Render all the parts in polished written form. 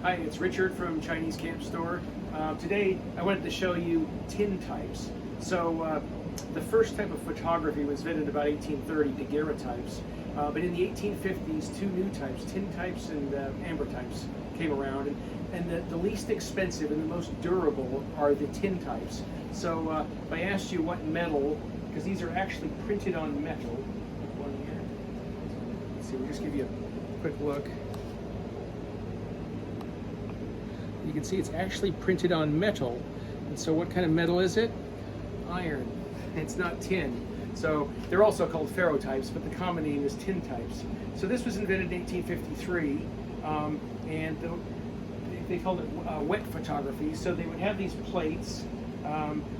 Hi, it's Richard from Chinese Camp Store. Today I wanted to show you tintypes. So the first type of photography was invented about 1830, daguerreotypes. But in the 1850s, two new types, tintypes and ambrotypes, came around. And the least expensive and the most durable are the tintypes. So if I asked you what metal, because these are actually printed on metal. One here. Let's see, we'll just give you a quick look. You can see it's actually printed on metal. And so what kind of metal is it? Iron. It's not tin. So they're also called ferrotypes, but the common name is tintypes. So this was invented in 1853, and they called it wet photography. So they would have these plates.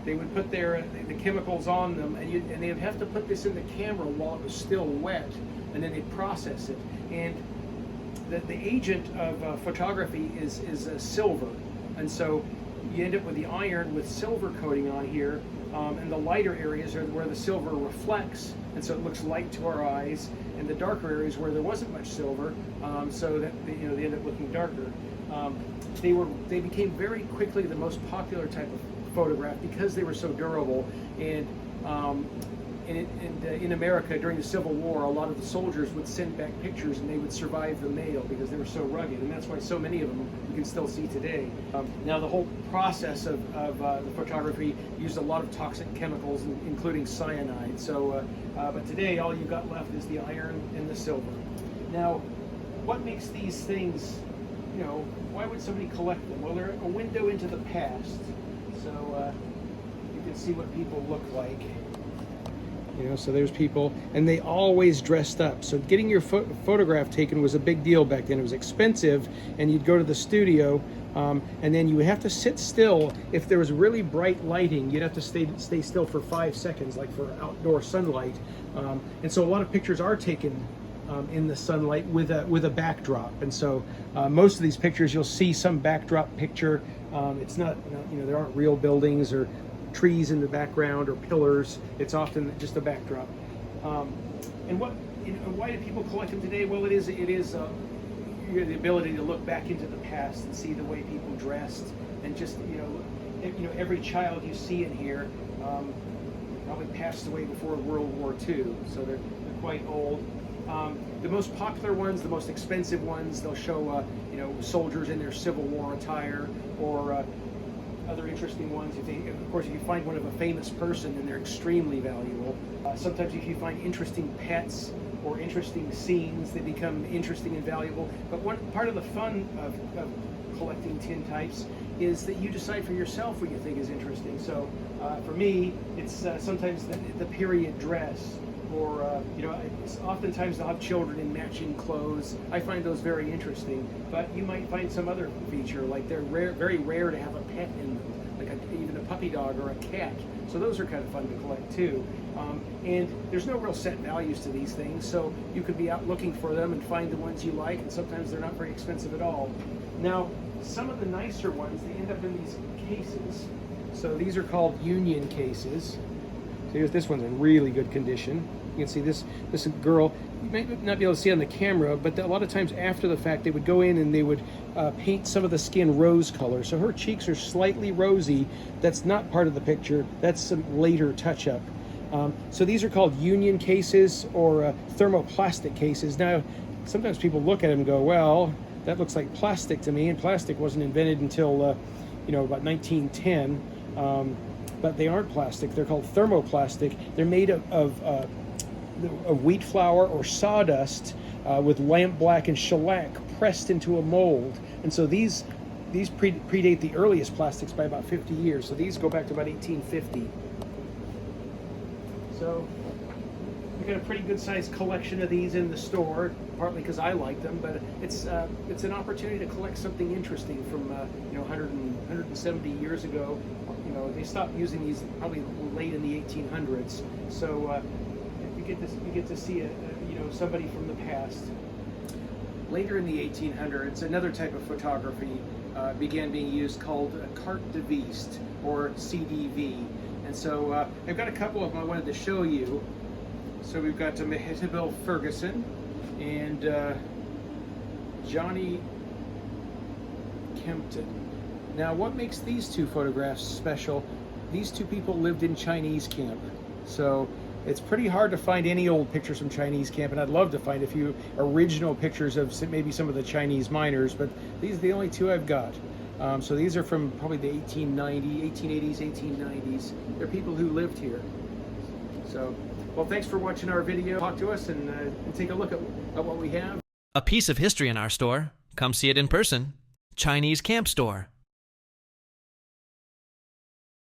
They would put the chemicals on them, and they would have to put this in the camera while it was still wet, and then they'd process it. And the agent of photography is silver, and so you end up with the iron with silver coating on here, and the lighter areas are where the silver reflects, and so it looks light to our eyes, and the darker areas where there wasn't much silver, so that they end up looking darker. They became very quickly the most popular type of photograph because they were so durable, and in America during the Civil War, a lot of the soldiers would send back pictures and they would survive the mail because they were so rugged, and that's why so many of them you can still see today. Now the whole process of the photography used a lot of toxic chemicals, including cyanide. So, but today all you got left is the iron and the silver. Now, what makes these things, why would somebody collect them? Well, they're a window into the past. So you can see what people look like. So there's people, and they always dressed up. So getting your photograph taken was a big deal back then. It was expensive, and you'd go to the studio, and then you would have to sit still. If there was really bright lighting, you'd have to stay still for 5 seconds, like for outdoor sunlight. And so a lot of pictures are taken in the sunlight with a backdrop. And so most of these pictures, you'll see some backdrop picture. It's not, there aren't real buildings or trees in the background or pillars. It's often just a backdrop. And why do people collect them today? Well, it is the ability to look back into the past and see the way people dressed, and just every child you see in here probably passed away before World War II, so they're quite old. The most popular ones, the most expensive ones, they'll show soldiers in their Civil War attire, or other interesting ones. Of course, if you find one of a famous person, then they're extremely valuable. Sometimes if you find interesting pets or interesting scenes, they become interesting and valuable. But one part of the fun of collecting tintypes is that you decide for yourself what you think is interesting. So for me, it's sometimes the period dress, or oftentimes they'll have children in matching clothes. I find those very interesting. But you might find some other feature, like they're very rare to have a pet in them, like even a puppy dog or a cat. So those are kind of fun to collect too. And there's no real set values to these things, so you could be out looking for them and find the ones you like, and sometimes they're not very expensive at all. Now, some of the nicer ones, they end up in these cases. So these are called union cases. So here's this one's in really good condition. You can see this girl, you might not be able to see on the camera, but a lot of times after the fact, they would go in and they would paint some of the skin rose color. So her cheeks are slightly rosy. That's not part of the picture. That's some later touch-up. So these are called union cases, or thermoplastic cases. Now, sometimes people look at them and go, well, that looks like plastic to me, and plastic wasn't invented until about 1910. But they aren't plastic. They're called thermoplastic. They're made of wheat flour or sawdust with lampblack and shellac pressed into a mold. And so these predate the earliest plastics by about 50 years. So these go back to about 1850. So we've got a pretty good sized collection of these in the store, partly because I like them, but it's an opportunity to collect something interesting from 170 years ago. They stopped using these probably late in the 1800s. So you get to see somebody from the past. Later in the 1800s, another type of photography began being used called carte de visite, or CDV. And so I've got a couple of them I wanted to show you. So we've got Mehitabel Ferguson and Johnny Kempton. Now, what makes these two photographs special? These two people lived in Chinese camp. So it's pretty hard to find any old pictures from Chinese camp, and I'd love to find a few original pictures of maybe some of the Chinese miners, but these are the only two I've got. So these are from probably the 1880s, 1890s. They're people who lived here. So, well, thanks for watching our video. Talk to us and take a look at what we have. A piece of history in our store. Come see it in person. Chinese Camp Store.